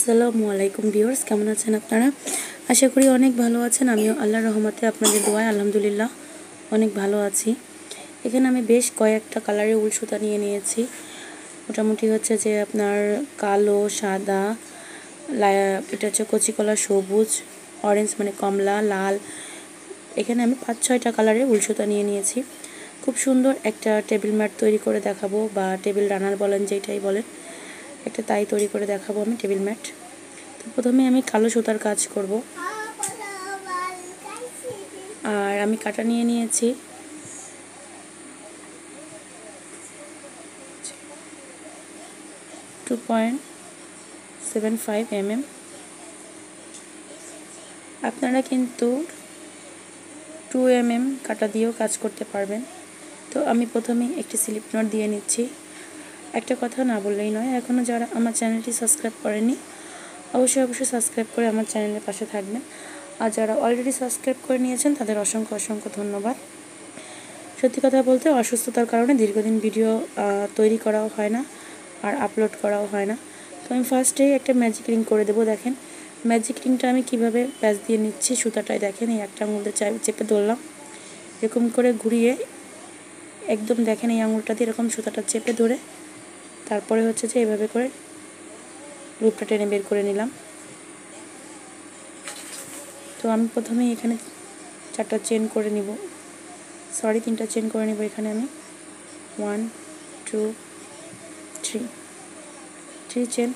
আসসালামু আলাইকুম ভিউয়ার্স, কেমন আছেন আপনারা? আশা করি অনেক ভালো আছেন। আমিও আল্লাহর রহমতে আপনাদের দোয়ায় আলহামদুলিল্লাহ অনেক ভালো আছি। এখানে আমি বেশ কয়েকটা কালারের উল সুতা নিয়ে নিয়েছি। মোটামুটি হচ্ছে যে আপনার কালো, সাদা, এটা হচ্ছে কচি কলা, সবুজ, অরেঞ্জ মানে কমলা, লাল। এখানে আমি 5-6টা কালারের উল সুতা নিয়ে নিয়েছি। খুব সুন্দর একটা টেবিল ম্যাট তৈরি করে দেখাবো, বা টেবিল রানার বলেন, যেটাই বলেন, একটা তাই তৈরি করে দেখাবো আমি টেবিল ম্যাট। তো প্রথমে আমি কালো সুতার কাজ করব। আর আমি কাটা নিয়ে নিয়েছি 2.75 mm। আপনারা কিন্তু 2 mm কাটা দিয়েও কাজ করতে পারবেন। তো আমি প্রথমে একটি স্লিপ নট দিয়ে নিচ্ছি। একটা কথা না বললেই নয়, এখনও যারা আমার চ্যানেলটি সাবস্ক্রাইব করেনি অবশ্যই সাবস্ক্রাইব করে আমার চ্যানেলের পাশে থাকবেন। আর যারা অলরেডি সাবস্ক্রাইব করে নিয়েছেন তাদের অসংখ্য ধন্যবাদ। সত্যি কথা বলতে অসুস্থতার কারণে দীর্ঘদিন ভিডিও তৈরি করাও হয় না আর আপলোড করাও হয় না। তো আমি ফার্স্টেই একটা ম্যাজিক রিং করে দেবো। দেখেন ম্যাজিক রিংটা আমি কিভাবে প্যাচ দিয়ে নিচ্ছি। সুতাটায় দেখেন এই একটা আঙুল দিয়ে চেপে ধরলাম, এরকম করে ঘুরিয়ে একদম দেখেন এই আঙুলটা দিয়ে এরকম সুতাটা চেপে ধরে তারপরে হচ্ছে যে এভাবে করে লুপটা টেনে বের করে নিলাম। তো আমি প্রথমেই এখানে 4টা চেন করে নিব, 3টা চেন করে নিব। এখানে আমি 1 2 3 চেন।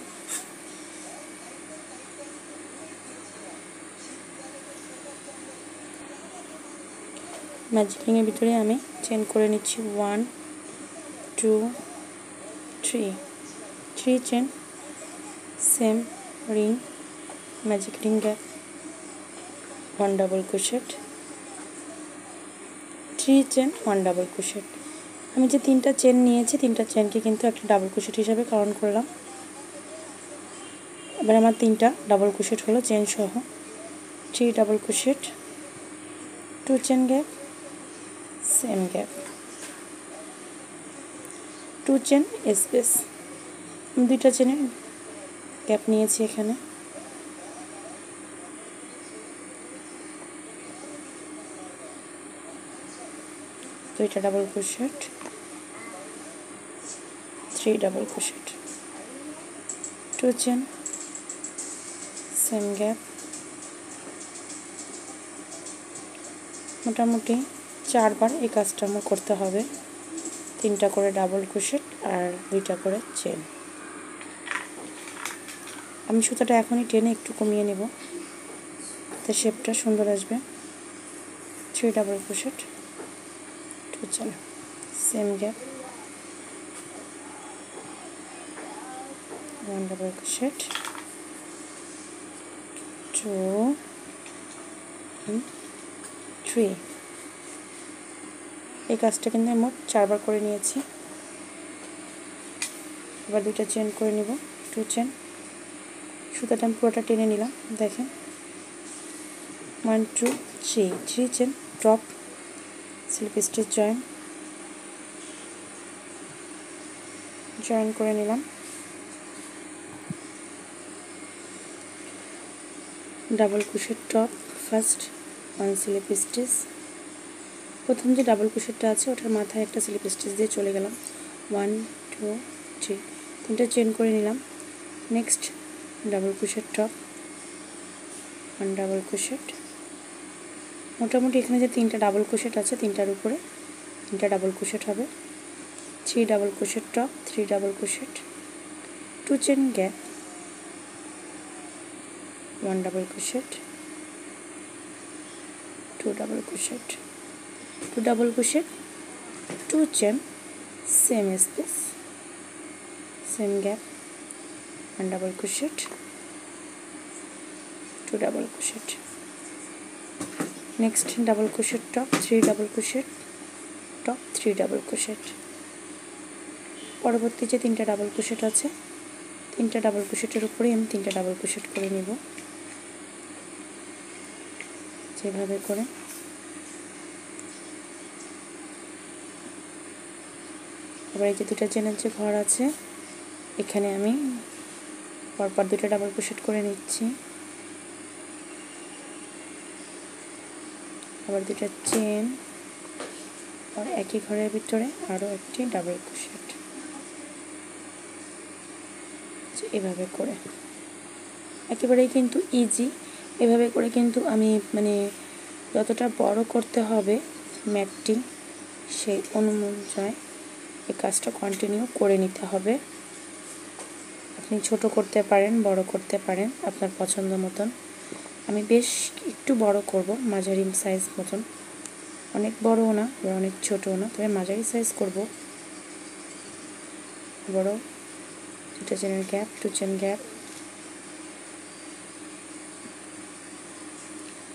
ম্যাজিক রিংয়ের ভিতরে আমি চেন করে নিচ্ছি 1 2 3 chain, same ring, magic ring gap, 1 double crochet, 3 chain, 1 double crochet. আমি যে 3টা চেন নিয়েছি 3টা চেনকে কিন্তু একটা ডাবল ক্রোশেট হিসাবে কাউন্ট করলাম। এবার আমার 3টা ডাবল ক্রোশেট হলো চেন সহ। 3 double crochet, 2 chain gap, same gap, 2 chain space. 2টা চেনের গ্যাপ নিয়েছি এখানে। দুইটা double crochet, 3 double crochet, 2 chain, same gap. মোটামুটি 4বার এই কাজটা আমার করতে হবে। 3টা করে ডাবল ক্রোশেট আর 2টা করে চেন। আমি সুতাটা এখনই টেনে একটু কমিয়ে নেব, তাতে শেপটা সুন্দর আসবে। 3 double crochet, 2 chain, same gap, 1 double crochet, 2 and 3। এই কাজটা কিন্তু মোট 4বার করে নিয়েছি। এবার 2টা চেন করে নিব, 2 চেন। সুতাটা আমি পুরোটা টেনে নিলাম, দেখেন 1 2 3 chain, drop, slip stitch join করে নিলাম। Double crochet top first, 1 slip stitch. প্রথম যে ডাবল ক্রোশেটটা আছে ওটার মাথায় একটা স্লিপ স্টিচ দিয়ে চলে গেলাম। 1 2 3, 3টা চেন করে নিলাম। Next double crochet top, 1 double crochet. মোটামুটি এখানে যে 3টা ডাবল ক্রোশেট আছে 3টার উপরে 3টা ডাবল ক্রোশেট হবে। 3 double crochet top, 3 double crochet, 2 chain gap, 1 double crochet, 2 double crochet, 2 double crochet, 2 chain, same space, same gap, 1 double crochet, 2 double crochet. Next double crochet top, 3 double crochet top, 3 double crochet. পরবর্তী যে 3টা double crochet আছে 3টা double ক্রোশেটের উপরে আমি 3টা double crochet করে নিব, যেভাবে করে। এবার এই যে 2টা চেনের যে ঘর আছে এখানে আমি পরপর দুটো ডাবল ক্রোশেট করে নিচ্ছি, আবার দুটো চেন, আর একই ঘরের ভিতরে আরও একটি ডাবল ক্রোশেট, এভাবে করে একেবারেই কিন্তু ইজি। এভাবে করে কিন্তু আমি মানে যতটা বড় করতে হবে ম্যাটটি সেই অনুযায়ী এই কাজটা কন্টিনিউ করে নিতে হবে। আপনি ছোট করতে পারেন, বড় করতে পারেন আপনার পছন্দ মতন। আমি বেশ একটু বড় করব, মাঝারি সাইজ মতন, অনেক বড়ও না বা অনেক ছোটও না, তবে মাঝারি সাইজ করব। বড় দুটো চেনের গ্যাপ, 2 চেন গ্যাপ।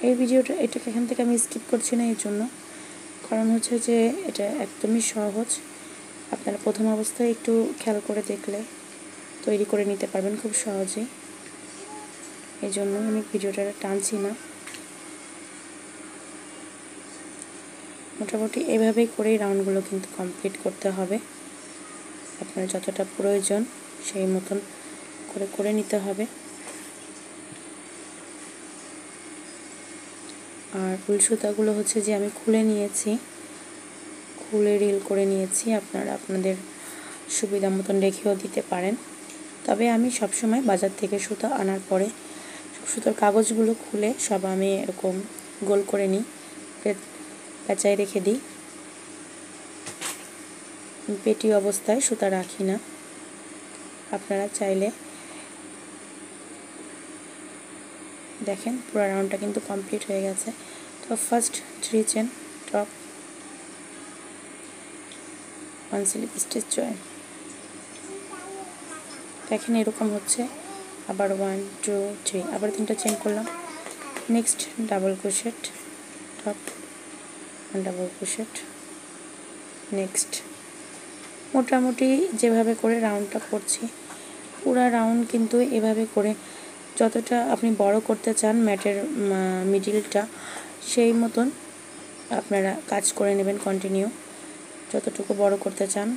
এই ভিডিওটা এটাকে এখান থেকে আমি স্কিপ করছি না এই জন্য, কারণ হচ্ছে যে এটা একদমই সহজ। আপনারা প্রথম অবস্থায় একটু খেয়াল করে দেখলে তৈরি করে নিতে পারবেন খুব সহজেই, এই জন্য আমি ভিডিওটা টানছি না। মোটামুটি এভাবেই করেই রাউন্ডগুলো কিন্তু কমপ্লিট করতে হবে। আপনার যতটা প্রয়োজন সেই মতন করে করে নিতে হবে। আর উল সুতাগুলো হচ্ছে যে আমি খুলে নিয়েছি, খুলে রিল করে নিয়েছি। আপনারা আপনাদের সুবিধা মতন রেখেও দিতে পারেন, তবে আমি সবসময় বাজার থেকে সুতা আনার পরে সুতোর কাগজগুলো খুলে সব আমি এরকম গোল করে নিই, পেঁচায় রেখে দিই। পেটি অবস্থায় সুতা রাখি না। আপনারা চাইলে দেখেন পুরো রাউন্ডটা কিন্তু কমপ্লিট হয়ে গেছে। তো first 3 chain top, 1 slip stitch join, দেখেন এরকম হচ্ছে। আবার 1 2 3, আবার 3টা চেন করলাম। Next double crochet, top, double crochet, next. মোটামুটি যেভাবে করে রাউন্ডটা করছি পুরা রাউন্ড কিন্তু এভাবে করে যতটা আপনি বড় করতে চান ম্যাটের মিডিলটা সেই মতন আপনারা কাজ করে নেবেন কন্টিনিউ। যতটুকু বড় করতে চান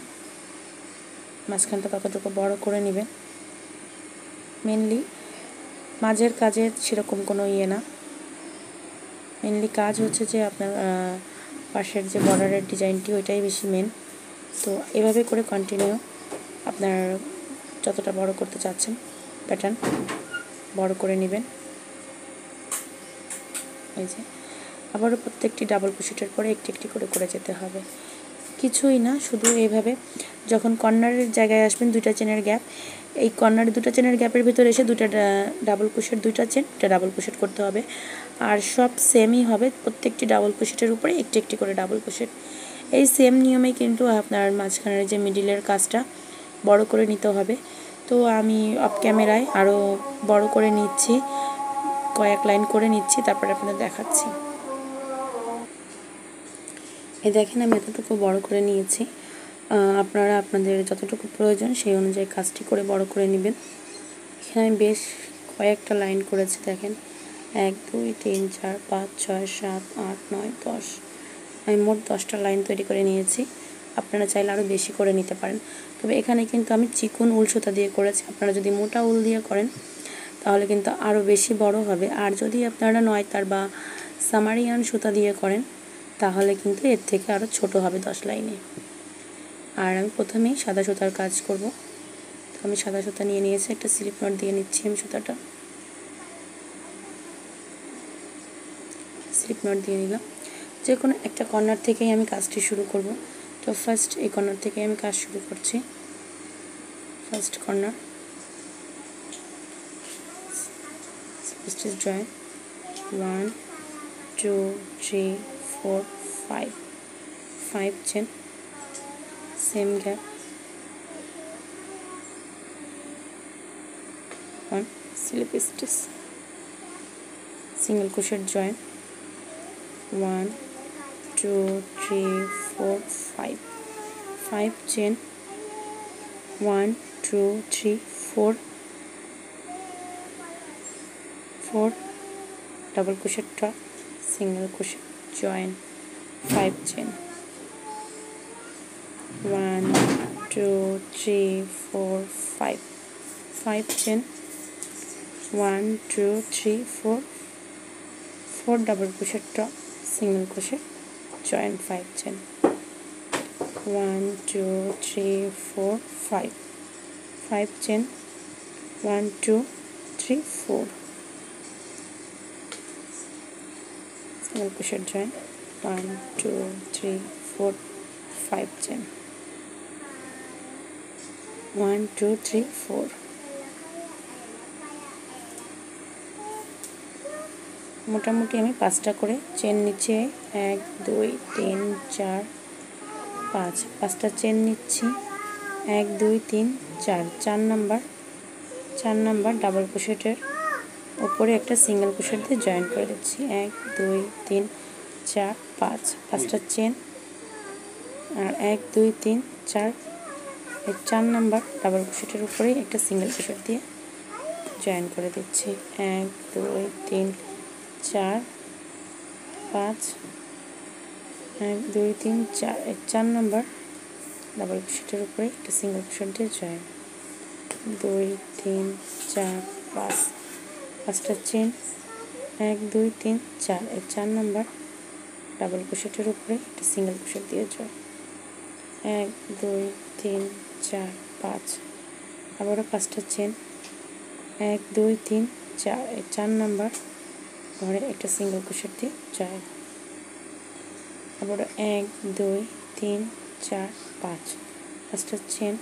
মাঝখানটা ততটুকু বড় করে নেবেন। মেনলি মাঝের কাজে সেরকম কোনো না, মেনলি কাজ হচ্ছে যে আপনার পাশের যে বর্ডারের ডিজাইনটি ওইটাই বেশি মেন। তো এভাবে করে কন্টিনিউ আপনার যতটা বড় করতে চাচ্ছেন প্যাটার্ন বড় করে নেবেন। এই যে আবারও প্রত্যেকটি ডাবল ক্রোশেটের পরে একটি একটি করে করে যেতে হবে, কিছুই না। শুধু এইভাবে যখন কর্নারের জায়গায় আসবেন 2টা চেনের গ্যাপ, এই কর্নারের 2টা চেনের গ্যাপের ভিতরে এসে 2টা ডাবল ক্রোশেট, 2টা চেন, 2টা ডাবল ক্রোশেট করতে হবে। আর সব সেমই হবে, প্রত্যেকটি ডাবল ক্রোশেটের উপরে একটি একটি করে ডাবল ক্রোশেট। এই সেম নিয়মেই কিন্তু আপনার মাঝখানের যে মিডিলের কাজটা বড় করে নিতে হবে। তো আমি অফ ক্যামেরায় আরও বড় করে নিচ্ছি, কয়েক লাইন করে নিচ্ছি, তারপরে আপনাদের দেখাচ্ছি। এই দেখেন আমি এতটুকু বড় করে নিয়েছি। আপনারা আপনাদের যতটুকু প্রয়োজন সেই অনুযায়ী কাজটি করে বড় করে নেবেন। এখানে আমি বেশ কয়েকটা লাইন করেছি, দেখেন 1 2 3 4 5 6 7 8 9 10, আমি মোট 10টা লাইন তৈরি করে নিয়েছি। আপনারা চাইলে আরও বেশি করে নিতে পারেন, তবে এখানে কিন্তু আমি চিকন উল সুতা দিয়ে করেছি। আপনারা যদি মোটা উল দিয়ে করেন তাহলে কিন্তু আরও বেশি বড় হবে। আর যদি আপনারা 9 তার বা সামারিয়ান সুতা দিয়ে করেন তাহলে কিন্তু এর থেকে আরও ছোট হবে 10 লাইনে। আর আমি প্রথমেই সাদা সুতার কাজ করব। তো আমি সাদা সুতা নিয়ে নিয়েছি, একটা স্লিপ নট দিয়ে নিচ্ছি আমি সুতাটা, স্লিপ নট দিয়ে নিলাম। যে কোনো একটা কর্নার থেকেই আমি কাজটি শুরু করব। তো ফার্স্ট এই কর্নার থেকেই আমি কাজ শুরু করছি। First corner, stitch join, 1 2 3 4 5, 5 chain, same gap, 1 slip stitch, single crochet join, 1 2 3 4 5, 5 chain, 1 2 3 4, 4 double crochet top, single crochet join, 5 chain, 1 2 3 4 5, 5 chain, 1 2 3 4 4 double crochet top, single crochet, join 5 chain, 1 2 3 4 5 5 chain, 1 2 3 4 single crochet, join 1 2 3 4 5 chain, 1 2 3 4 মোটামুটি আমি 5টা করে chain নিচে 1 2 3 4 5 5টা chain নিচ্ছি 1 2 3 4 4 number double ক্রোশেটের উপরে একটা single crochet দিয়ে জয়েন করে দিচ্ছি 1 2 3 4 5 5টা চেন আর 1 2 3 4 এই 4 নাম্বার ডাবল ক্রোশেটের উপরে একটা সিঙ্গেল ক্রোশেট দিয়ে জয়েন করে দিচ্ছি 1 2 3 4 5 1 2 3 4 এই 4 নাম্বার ডাবল ক্রোশেটের উপরে একটা সিঙ্গেল ক্রোশেট দিয়ে জয়েন 2 3 4 5 5টা চেন 1 2 3 4 এই 4 নাম্বার ডাবল ক্রোশেটের উপরে একটা সিঙ্গেল ক্রোশেট দিয়ে জয়েন 1 2 3 4 5 আবারও 5টা চেন 1 2 3 4 এই 4 নাম্বার ঘরে একটা সিঙ্গেল ক্রোশেট দিয়ে জয়েন আবারও 1 2 3 4 5 5টা চেন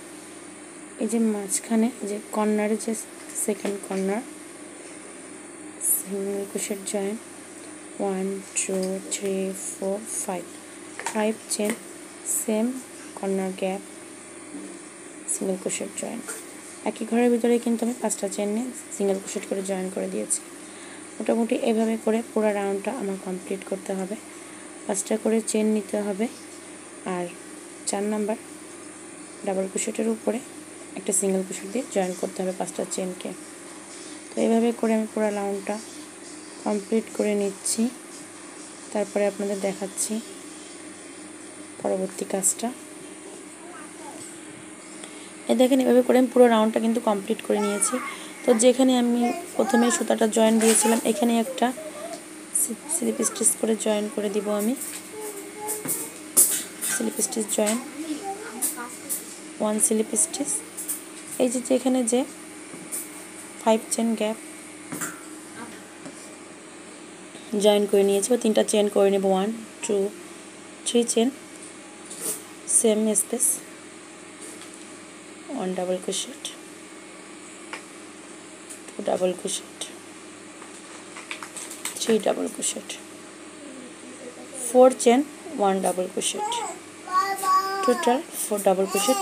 এই যে মাঝখানে যে কর্নারে যে second corner single crochet join 1 2 3 4 5 5 chain same corner gap single crochet join একই ঘরের ভিতরে কিন্তু আমি 5টা চেন নিয়ে সিঙ্গেল ক্রোশেট করে জয়েন করে দিয়েছি মোটামুটি এভাবে করে পুরো রাউন্ডটা আমার কমপ্লিট করতে হবে 5টা করে চেন নিতে হবে আর 4 নাম্বার ডাবল ক্রোশেটের উপরে একটা সিঙ্গেল ক্রোশেট দিয়ে জয়েন করতে হবে 5টা চেনকে তো এইভাবে করে আমি পুরো রাউন্ডটা কমপ্লিট করে নিচ্ছি তারপরে আপনাদের দেখাচ্ছি পরবর্তী কাজটা এই দেখেন এভাবে করে আমি পুরো রাউন্ডটা কিন্তু কমপ্লিট করে নিয়েছি তো যেখানে আমি প্রথমে সুতাটা জয়েন দিয়েছিলাম এখানে একটা স্লিপ স্টিচ করে জয়েন করে দিব আমি slip stitch join 1 slip stitch এই যে এখানে যে 5 চেন গ্যাপ জয়েন করে নিয়েছি ও 3টা চেন করে নেব 1 2 3 chain same space 1 double crochet 2 double crochet 3 double crochet 4 chain 1 double crochet total 4 double crochet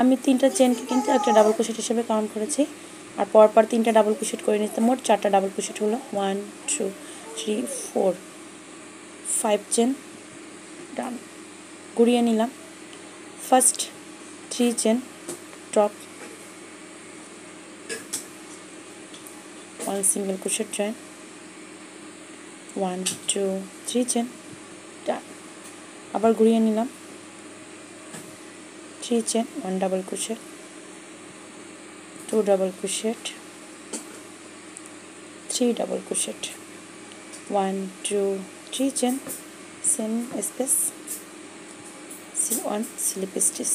আমি 3টা চেনকে কিন্তু একটা ডাবল ক্রোশেট হিসেবে কাউন্ট করেছি আর পরপর 3টা ডাবল ক্রোশেট করে নিতে মোট 4টা ডাবল ক্রোশেট হলো 1 2 3 4 5 চেন ডান ঘুরিয়ে নিলাম first 3 chain top 1 single crochet join 1 2 3 chain ডান আবার ঘুরিয়ে নিলাম 3 chain 1 double crochet 2 double crochet 3 double crochet 1 2 3 chain same space 1 slip stitch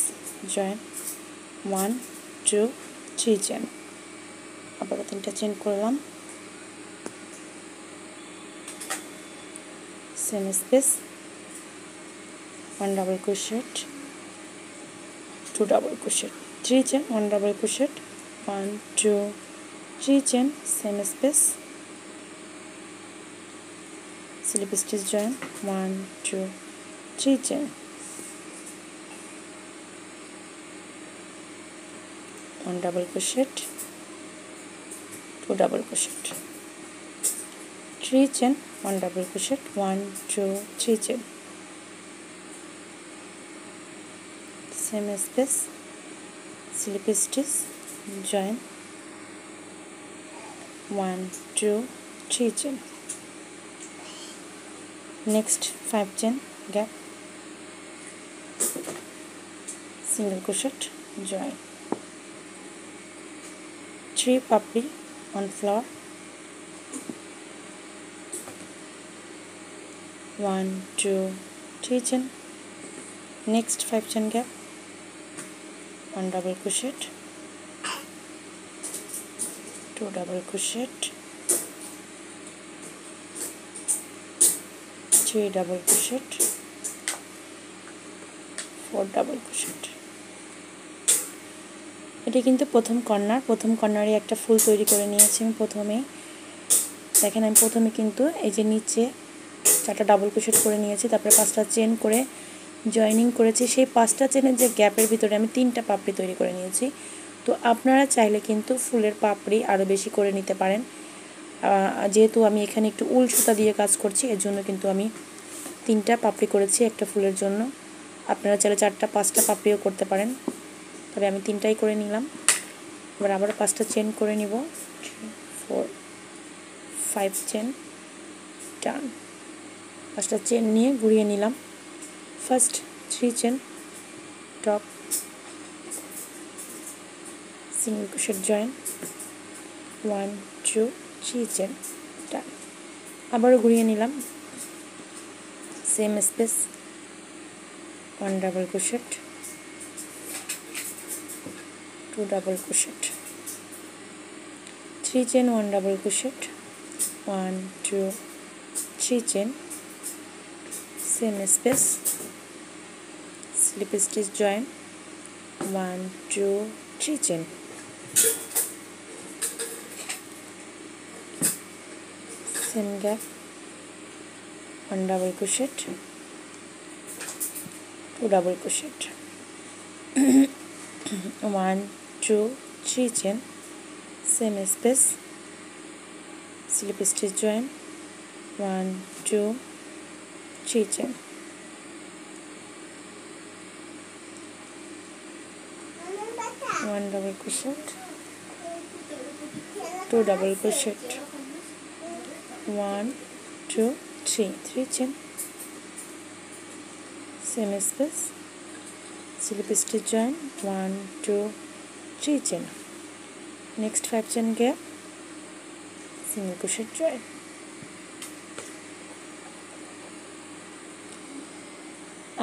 join 1 2 3 chain আবার 3টা চেন করলাম same space 1 double crochet 2 double crochet 3 chain 1 double crochet 1 2 3 chain same space slip stitch join 1 2 3 chain 1 double crochet 2 double crochet 3 chain 1 double crochet 1 2 3 chain same space slip stitch join 1 2 3 chain next 5 chain gap single crochet join 3 papri 1 flower, 1 2 3 chain, next 5 chain gap, 1 double crochet, 2 double crochet, 3 double crochet, 4 double crochet। এটা কিন্তু প্রথম কর্নারে একটা ফুল তৈরি করে নিয়েছি আমি প্রথমে। দেখেন আমি প্রথমে কিন্তু এই যে নিচে 4টা ডাবল ক্রোশেট করে নিয়েছি, তারপরে 5টা চেন করে জয়েনিং করেছি। সেই 5টা চেনের যে গ্যাপের ভিতরে আমি 3টা পাপড়ি তৈরি করে নিয়েছি। তো আপনারা চাইলে কিন্তু ফুলের পাপড়ি আরও বেশি করে নিতে পারেন। যেহেতু আমি এখানে একটু উল সুতা দিয়ে কাজ করছি, এর জন্য কিন্তু আমি 3টা পাপড়ি করেছি একটা ফুলের জন্য। আপনারা চাইলে 4টা 5টা পাপড়িও করতে পারেন, তবে আমি 3টাই করে নিলাম। এবার আবার 5টা চেন করে নিব, 4 5 চেন টান। 5টা চেন নিয়ে ঘুরিয়ে নিলাম। First 3 chain top, single crochet join, 1 2 3 chain টান। আবারও ঘুরিয়ে নিলাম, same space, 1 double crochet, 2 double crochet, 3 chain, 1 double crochet, 1 2 3 chain, same space, slip stitch join, 1 2 3 chain, same gap, 1 double crochet, 2 double crochet, 1 2 3 chain, same space, slip stitch join, 1 2 3 chain, 1 double crochet, 2 double crochet, 1 2 3 chain, same space, slip stitch join, 1 2 3 chain, next 5 chain gap, single crochet join।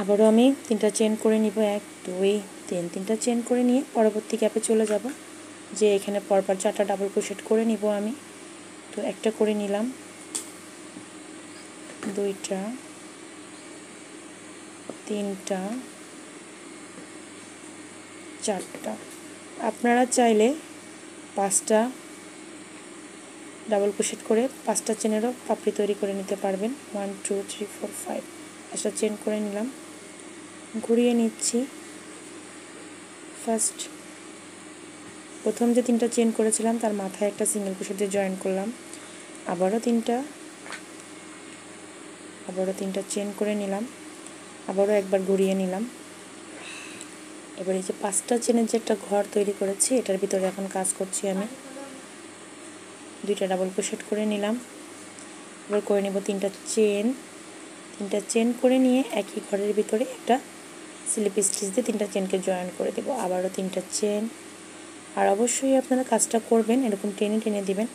আবারও আমি 3টা chain করে নিব, 1 2 3, 3টা chain করে নিয়ে পরবর্তী গ্যাপে চলে যাব। যে এখানে পরপর 4টা ডাবল ক্রোশেট করে নিব আমি। তো একটা করে নিলাম, 2টা, 3টা, 4টা। আপনারা চাইলে 5টা ডাবল ক্রোশেট করে 5টা চেনেরও পাপড়ি তৈরি করে নিতে পারবেন। 1 2 3 4 5, 5টা চেন করে নিলাম, ঘুরিয়ে নিচ্ছি। ফার্স্ট প্রথম যে 3টা চেন করেছিলাম তার মাথায় একটা সিঙ্গেল ক্রোশেট দিয়ে জয়েন করলাম, আবারও 3টা চেন করে নিলাম, আবারও একবার ঘুরিয়ে নিলাম। এবার এই যে 5টা চেনের যে একটা ঘর তৈরি করেছি, এটার ভিতরে এখন কাজ করছি আমি। 2টা ডাবল ক্রোশেট করে নিলাম, এবার করে নেব 3টা চেন করে নিয়ে একই ঘরের ভিতরে একটা স্লিপ স্টিচ দিয়ে 3টা চেনকে জয়েন করে দেব। আবারও 3টা চেন। আর অবশ্যই আপনারা কাজটা করবেন এরকম টেনে টেনে দিবেন,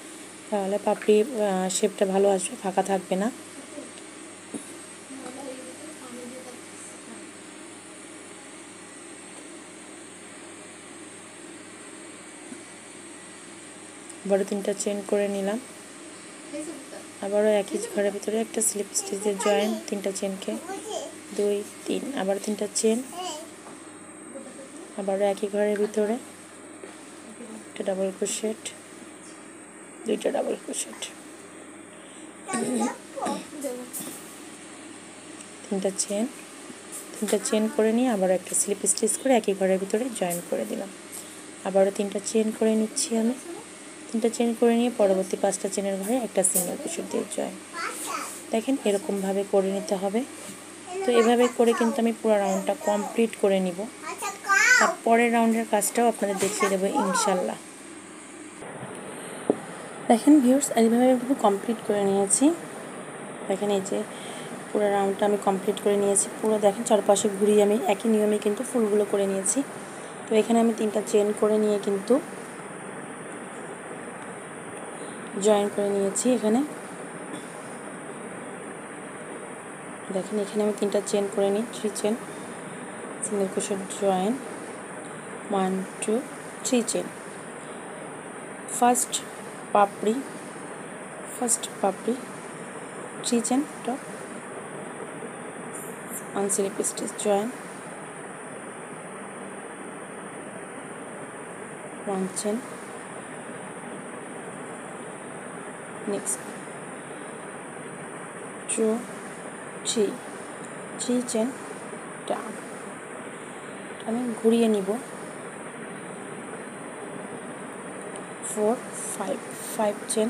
তাহলে পাপড়ি শেপটা ভালো আসবে, ফাঁকা থাকবে না। আবারও 3টা চেন করে নিলাম, আবারও একই ঘরের ভিতরে একটা স্লিপ স্টিচ দিয়ে জয়েন, 3টা চেনকে 2 3, আবার 3টা চেন, আবারও একই ঘরের ভিতরে একটা ডাবল ক্রোশেট, 2টা ডাবল ক্রোশেট, 3টা চেন করে নিয়ে আবার একটা স্লিপ স্টিচ করে একই ঘরের ভিতরে জয়েন করে দিলাম। আবারও 3টা চেন করে নিচ্ছি আমি। 3টা চেন করে নিয়ে পরবর্তী 5টা চেনের ঘরে একটা সিঙ্গেল ক্রোশেট দিয়ে জয়েন। দেখেন এরকমভাবে করে নিতে হবে। তো এভাবে করে কিন্তু আমি পুরো রাউন্ডটা কমপ্লিট করে নিব। আর পরের রাউন্ডের কাজটাও আপনাদের দেখিয়ে দেবো ইনশাল্লাহ। দেখেন ভিউয়ার্স, এইভাবে কিন্তু কমপ্লিট করে নিয়েছি। দেখেন এই যে পুরো রাউন্ডটা আমি কমপ্লিট করে নিয়েছি। পুরো দেখেন চারপাশে ঘুরিয়ে আমি একই নিয়মে কিন্তু ফুলগুলো করে নিয়েছি। তো এখানে আমি 3টা চেন করে নিয়ে কিন্তু জয়েন করে নিয়েছি। এখানে দেখেন, এখানে আমি 3টা চেন করে নিই, 3 chain, single crochet join, 1 2 3 chain. First পাপড়ি 3 chain top, 1 slip stitch join, 1 chain, next 2 3 chain down. আমি ঘুরিয়ে নিব, 4 5 চেন,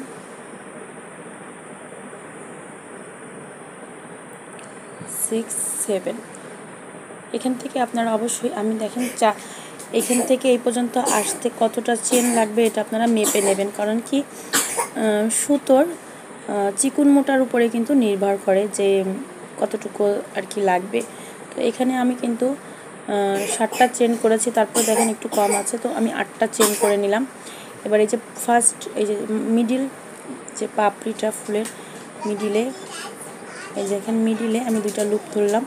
6 7। এখান থেকে আপনারা অবশ্যই, আমি দেখেন এখান থেকে এই পর্যন্ত আসতে কতটা চেন লাগবে এটা আপনারা মেপে নেবেন, কারণ কি সুতোর চিকুন মোটার উপরে কিন্তু নির্ভর করে যে কতটুকু আর কি লাগবে। তো এখানে আমি কিন্তু 7টা চেন করেছি, তারপর দেখেন একটু কম আছে, তো আমি 8টা চেন করে নিলাম। এবার এই যে ফার্স্ট, এই যে মিডিল যে পাপড়িটা ফুলের মিডিলে, এই যে এখানে মিডিলে আমি 2টা লুপ ধরলাম,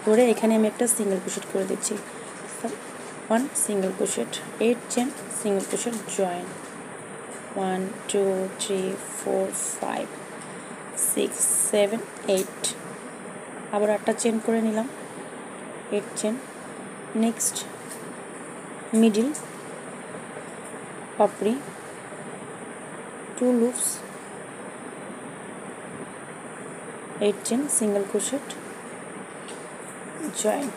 ধরে এখানে আমি একটা সিঙ্গেল ক্রোশেট করে দিচ্ছি, 1 single crochet, 8 chain, single crochet join, 1 2 3 4 5 6 7 8। আবার 8টা চেন করে নিলাম, 8 চেন। নেক্সট মিডিল পাপড়ি, 2 loops, 8 chain, single crochet join,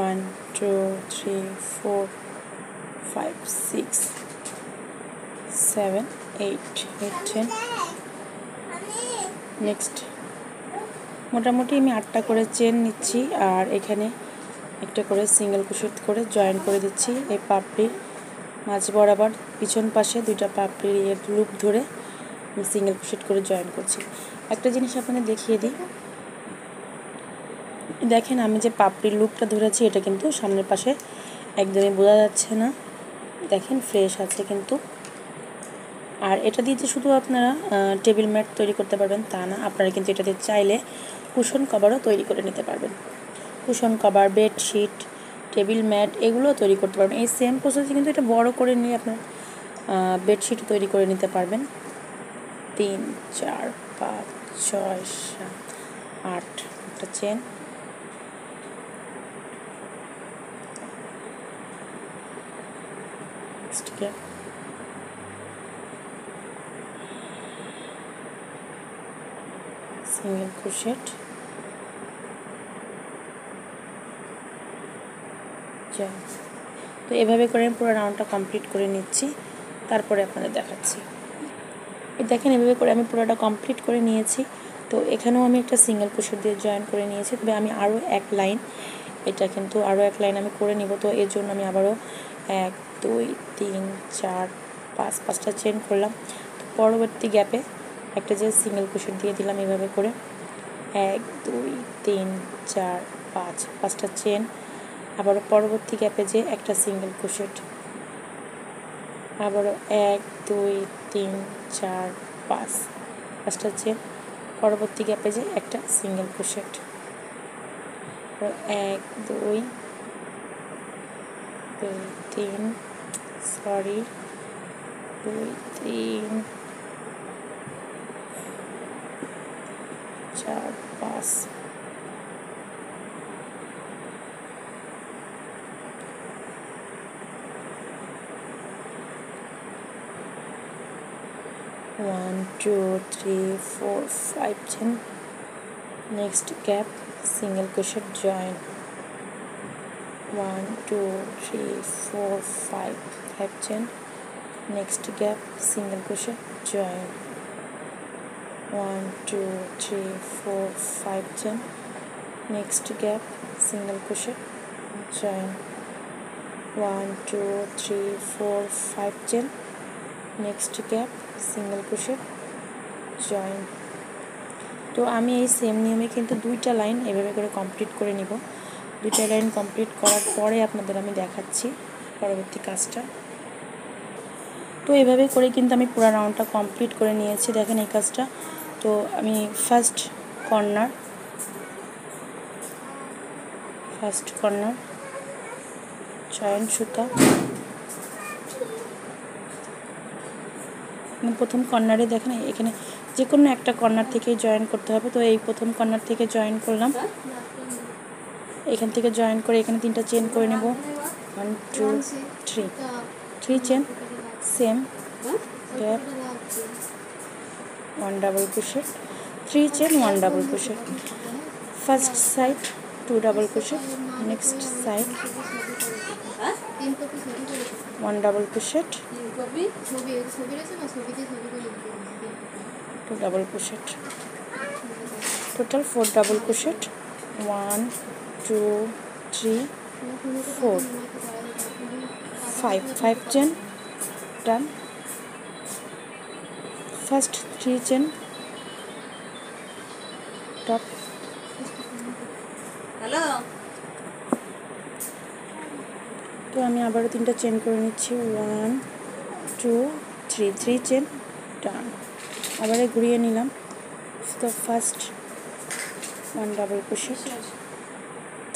1 2 3 4 5 6 7 8 chain. Next মোটামুটি আমি 8টা করে চেন নিচ্ছি, আর এখানে একটা করে সিঙ্গেল ক্রোশেট করে জয়েন করে দিচ্ছি। এই পাপড়ির মাঝ বরাবর পিছন পাশে 2টা পাপড়ির লুপ ধরে আমি সিঙ্গেল ক্রোশেট করে জয়েন করছি। একটা জিনিস আপনাদের দেখিয়ে দিই, দেখেন আমি যে পাপড়ির লুপটা ধরেছি এটা কিন্তু সামনের পাশে একদমই বোঝা যাচ্ছে না, দেখেন ফ্রেশ আছে কিন্তু। আর এটা দিয়ে যে শুধু আপনারা টেবিল ম্যাট তৈরি করতে পারবেন তা না, আপনারা কিন্তু এটা দিয়ে চাইলে কুশন কভারও তৈরি করে নিতে পারবেন। Cushion cover, bedsheet, table mat এগুলো তৈরি করতে পারবেন। এই সেম প্রসেসে কিন্তু এটা বড় করে নিয়ে আপনার বেডশিট তৈরি করে নিতে পারবেন। 3 4 5 6 7 8 একটা চেন, সিঙ্গেল ক্রোশেট জয়েন। তো এভাবে করে আমি পুরো রাউন্ডটা কমপ্লিট করে নিচ্ছি, তারপরে আপনাদের দেখাচ্ছি। দেখেন এভাবে করে আমি পুরোটা কমপ্লিট করে নিয়েছি। তো এখানেও আমি একটা সিঙ্গেল ক্রোশেট দিয়ে জয়েন করে নিয়েছি, তবে আমি আরও এক লাইন, এটা কিন্তু আরও এক লাইন আমি করে নিব। তো এর জন্য আমি আবারও 1 2 3 4 5 5টা চেন করলাম। তো পরবর্তী গ্যাপে একটা যে সিঙ্গেল ক্রোশেট দিয়ে দিলাম এভাবে করে, 1 2 3 4 5 5টা চেন। আবারও পরবর্তী গ্যাপে যে একটা সিঙ্গেল ক্রোশেট, আবারও 1 2 3 4 5 5টা চেন। পরবর্তী গ্যাপে যে একটা single crochet, 1 2 3 2 3 4 5 1 2 3 4 5 chain. Next gap single crochet join, 1 2 3 4 5 5 chain. Next gap single crochet join, 1 2 3 4 5 chain. Next gap single crochet join, 1 2 3 4 5 chain. Next gap single crochet join. তো আমি এই সেম নিয়মে কিন্তু 2টা লাইন এভাবে করে কমপ্লিট করে নিব। 2টা লাইন কমপ্লিট করার পরে আপনাদের আমি দেখাচ্ছি পরবর্তী কাজটা। তো এভাবে করে কিন্তু আমি পুরো রাউন্ডটা কমপ্লিট করে নিয়েছি। দেখেন এই কাজটা। তো আমি ফার্স্ট কর্নার জয়েন্ট সুতা, প্রথম কর্নারে দেখেন এখানে যে কোনো একটা কর্নার থেকে জয়েন করতে হবে। তো এই প্রথম কর্নার থেকে জয়েন করলাম, এখান থেকে জয়েন করে এখানে 3টা চেন করে নেব। 1 2 3 chain, same gap, 1 double crochet, 3 chain, 1 double crochet, first side 2 double crochet, next side 1 double crochet, 2 double crochet, total 4 double crochet, 1 2 3 4 5 chain, done. First 3 chain top, তো আমি আবারও 3টা চেন করে নিচ্ছি। 1 2 3 চেন, ডান। আবারে ঘুরিয়ে নিলাম। তো first 1 double crochet,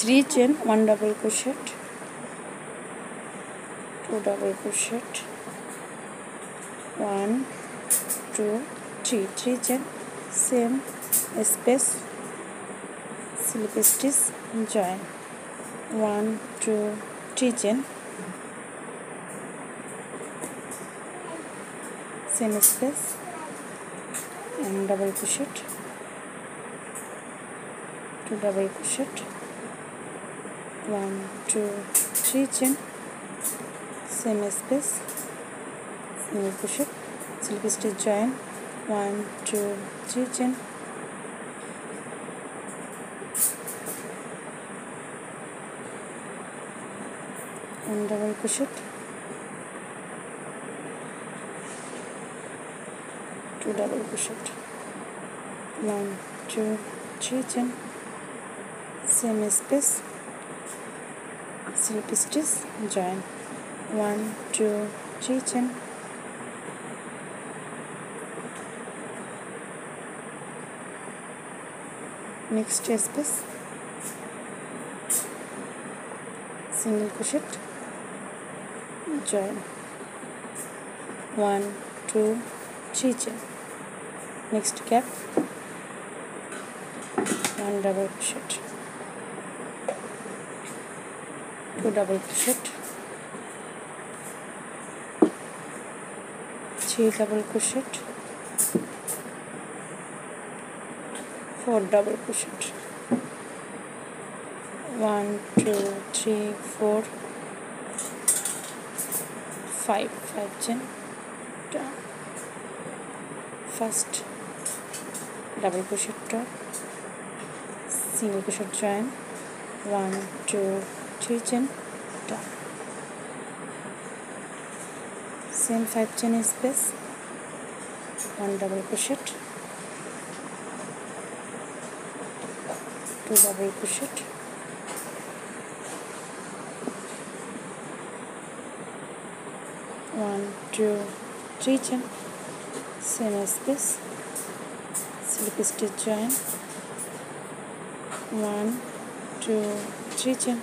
3 chain, 1 double crochet, 2 double crochet, 1 2 3 chain, same space, slip stitch, join, 1 2 3 chain, same space, and double crochet, 2 double crochet, 1 2 3 chain, same space, single crochet, slip stitch, join, 1 2 3 chain, and double crochet, 2 double crochet, 1 2 3 chain, same space, slip stitch, join, 1 2 3 chain, next space, single crochet, join, 1 2 3 chain, next gap, 1 double crochet, 2 double crochet, 3 double crochet, 4 double crochet, 1 2 3 4 5 chain, first double crochet top, single crochet, join, 1 2 3 chain, down, same 5 chain space, 1 double crochet, 2 double crochet, 1 2 3 chain, same space, slip stitch, join, 1 2 3 chain,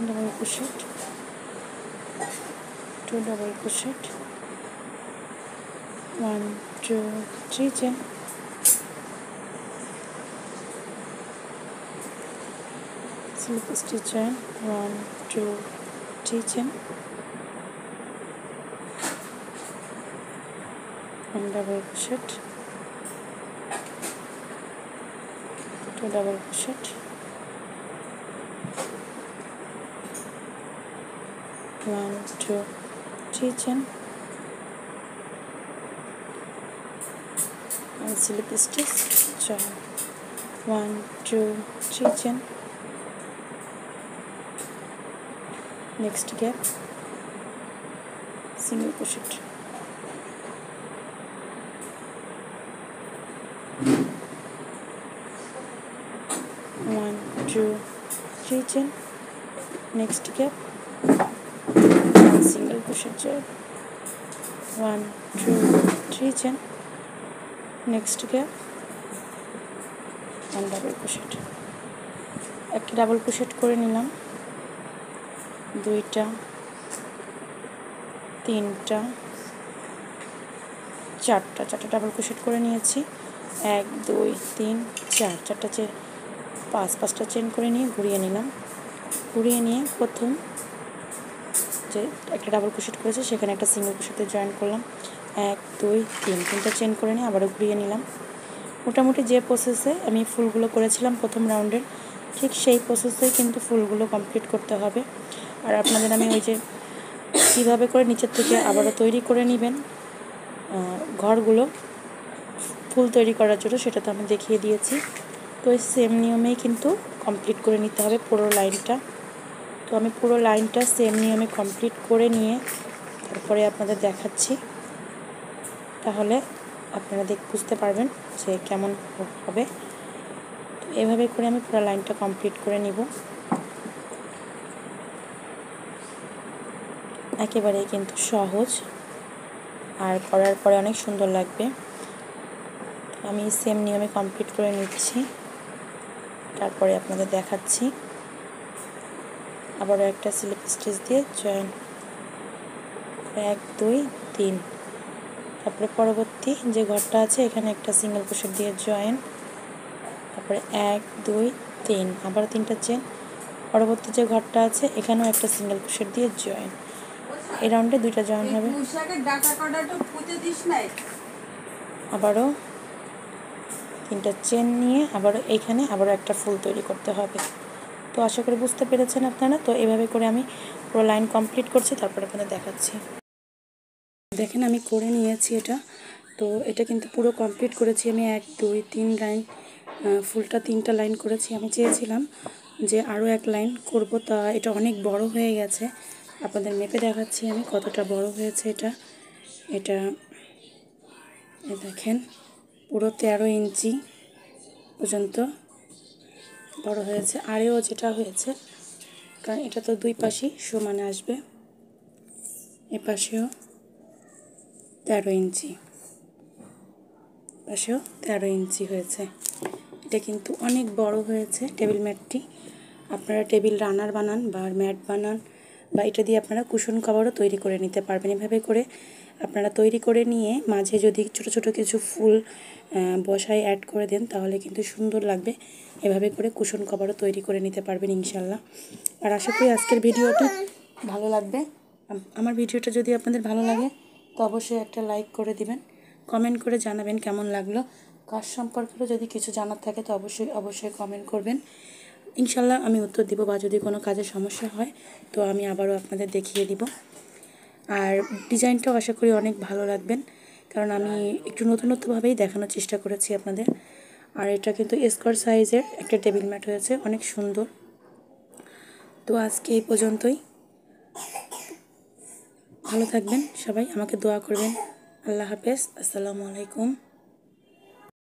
double crochet, 2 double crochet, 1 2 3 chain, slip stitch, join, 1 2 3 chain, 1 double crochet, 2 double crochet, 1 2 3 chain, and slip stitch, join, 1 2 3 chain, next gap, single crochet, 2 3 chain, next gap, 1 single crochet join, 1 2 3 chain, next gap, 1 double crochet. একটা double crochet করে নিলাম, দুইটা, তিনটা, চারটা double crochet করে নিয়েছি। 1 2 3 4 চারটা chain, পাঁচটা চেন করে নিয়ে ঘুরিয়ে নিলাম। ঘুরিয়ে নিয়ে প্রথম যে একটা ডাবল ক্রোশেট করেছে সেখানে একটা সিঙ্গেল ক্রোশেটে জয়েন করলাম। 1 2 3 তিনটা চেন করে নিয়ে আবারও ঘুরিয়ে নিলাম। মোটামুটি যে প্রসেসে আমি ফুলগুলো করেছিলাম প্রথম রাউন্ডের, ঠিক সেই প্রসেসেই কিন্তু ফুলগুলো কমপ্লিট করতে হবে। আর আপনাদের আমি ওই যে কীভাবে করে নিচের থেকে আবারও তৈরি করে নেবেন ঘরগুলো ফুল তৈরি করার জন্য, সেটা তো আমি দেখিয়ে দিয়েছি। তো এই সেম নিয়মেই কিন্তু কমপ্লিট করে নিতে হবে পুরো লাইনটা। তো আমি পুরো লাইনটা সেম নিয়মে কমপ্লিট করে নিয়ে তারপরে আপনাদের দেখাচ্ছি, তাহলে আপনারা বুঝতে পারবেন যে কেমন হবে। তো এভাবে করে আমি পুরো লাইনটা কমপ্লিট করে নিব। একেবারেই কিন্তু সহজ, আর করার পরে অনেক সুন্দর লাগবে। আমি সেম নিয়মে কমপ্লিট করে নিচ্ছি, তারপরে আপনাদের দেখাচ্ছি। আবারও একটা স্লিপ স্টিচ দিয়ে জয়েন, 1 2 3, তারপরে পরবর্তী যে ঘরটা আছে এখানে একটা সিঙ্গেল ক্রোশেট দিয়ে জয়েন, তারপরে 1 2 3 আবার 3টা চেন, পরবর্তী যে ঘরটা আছে এখানেও একটা সিঙ্গেল ক্রোশেট দিয়ে জয়েন। এই রাউন্ডে 2টা জয়েন হবে। আবারও 3টা চেন নিয়ে আবারও এইখানে আবারও একটা ফুল তৈরি করতে হবে। তো আশা করি বুঝতে পেরেছেন আপনারা। তো এভাবে করে আমি পুরো লাইন কমপ্লিট করছি, তারপর আপনাদের দেখাচ্ছি। দেখেন আমি করে নিয়েছি এটা। তো এটা কিন্তু পুরো কমপ্লিট করেছি আমি 1 2 3 লাইন, ফুলটা 3টা লাইন করেছি। আমি চেয়েছিলাম যে আরও 1 লাইন করব, তা এটা অনেক বড় হয়ে গেছে। আপনাদের মেপে দেখাচ্ছি আমি কতটা বড় হয়েছে এটা। এটা দেখেন পুরো 13 ইঞ্চি পর্যন্ত বড় হয়েছে। আরেও যেটা হয়েছে, কারণ এটা তো দুই পাশেই সমানে আসবে, এ পাশেও 13 ইঞ্চি, পাশেও 13 ইঞ্চি হয়েছে। এটা কিন্তু অনেক বড় হয়েছে টেবিল ম্যাটটি। আপনারা টেবিল রানার বানান বা ম্যাট বানান, বা এটা দিয়ে আপনারা কুশন কভারও তৈরি করে নিতে পারবেন। এভাবে করে আপনারা তৈরি করে নিয়ে মাঝে যদি ছোট ছোট কিছু ফুল বসায় অ্যাড করে দেন তাহলে কিন্তু সুন্দর লাগবে। এভাবে করে কুশন কভারও তৈরি করে নিতে পারবেন ইনশাল্লাহ। আর আশা করি আজকের ভিডিওটা ভালো লাগবে। আমার ভিডিওটা যদি আপনাদের ভালো লাগে তো অবশ্যই একটা লাইক করে দিবেন, কমেন্ট করে জানাবেন কেমন লাগলো। কাজ সম্পর্কেও যদি কিছু জানার থাকে তো অবশ্যই কমেন্ট করবেন, ইনশাল্লাহ আমি উত্তর দিব। বা যদি কোনো কাজের সমস্যা হয় তো আমি আবারও আপনাদের দেখিয়ে দিব। আর ডিজাইনটাও আশা করি অনেক ভালো লাগবেন, কারণ আমি একটু নতুনত্বভাবেই দেখানোর চেষ্টা করেছি আপনাদের। আর এটা কিন্তু স্কোয়ার সাইজের একটা টেবিল ম্যাট হয়েছে, অনেক সুন্দর। তো আজকে এই পর্যন্তই। ভালো থাকবেন সবাই, আমাকে দোয়া করবেন। আল্লাহ হাফেজ, আসসালামু আলাইকুম।